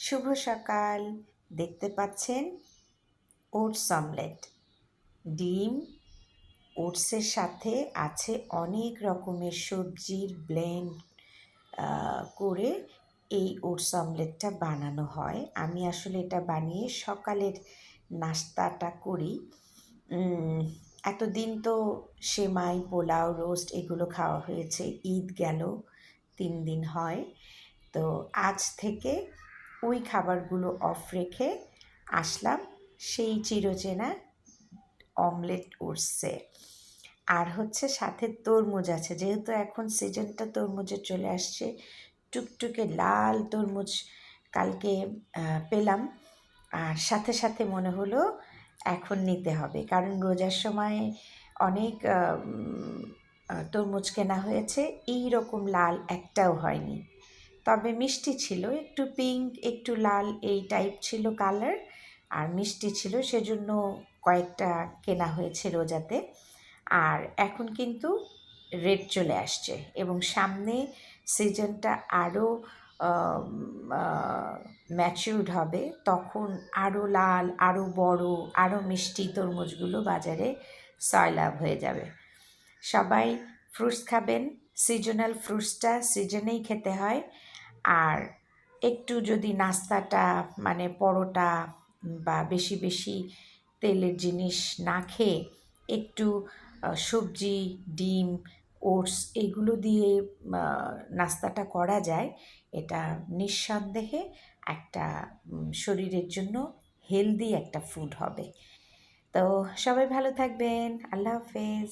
শুভ সকাল। দেখতে পাচ্ছেন ওটস অমলেট, ডিম, ওটসের সাথে আছে অনেক রকমের সবজির ব্লেন্ড করে এই ওটস অমলেটটা বানানো হয়। আমি আসলে এটা বানিয়ে সকালের নাস্তাটা করি। এতদিন তো সেমাই, পোলাও, রোস্ট এগুলো খাওয়া হয়েছে। ঈদ গেল, 3 দিন হয়। তো আজ থেকে ওই খাবারগুলো অফ রেখে আসলাম সেই চিরচেনা অমলেট ওটসে। আর হচ্ছে সাথে তরমুজ আছে, যেহেতু এখন সিজনটা তরমুজের চলে আসছে। টুকটুকে লাল তরমুজ কালকে পেলাম, আর সাথে সাথে মনে হলো এখন নিতে হবে, কারণ রোজার সময় অনেক তরমুজ কেনা হয়েছে, এই রকম লাল একটাও হয়নি। তবে মিষ্টি ছিল, একটু পিঙ্ক একটু লাল এই টাইপ ছিল কালার, আর মিষ্টি ছিল, সেজন্য কয়েকটা কেনা হয়েছে রোজাতে। আর এখন কিন্তু রেড চলে আসছে এবং সামনে সিজনটা আরও ম্যাচিউরড হবে, তখন আরও লাল, আরও বড়, আরও মিষ্টি তরমুজগুলো বাজারে সয়লাভ হয়ে যাবে। সবাই ফ্রুটস খাবেন, সিজনাল ফ্রুটসটা সিজনেই খেতে হয়। আর একটু যদি নাস্তাটা মানে পরোটা বা বেশি বেশি তেলের জিনিস না খেয়ে একটু সবজি, ডিম, ওটস এগুলো দিয়ে নাস্তাটা করা যায়, এটা নিঃসন্দেহে একটা শরীরের জন্য হেলদি একটা ফুড হবে। তো সবাই ভালো থাকবেন। আল্লাহ হাফেজ।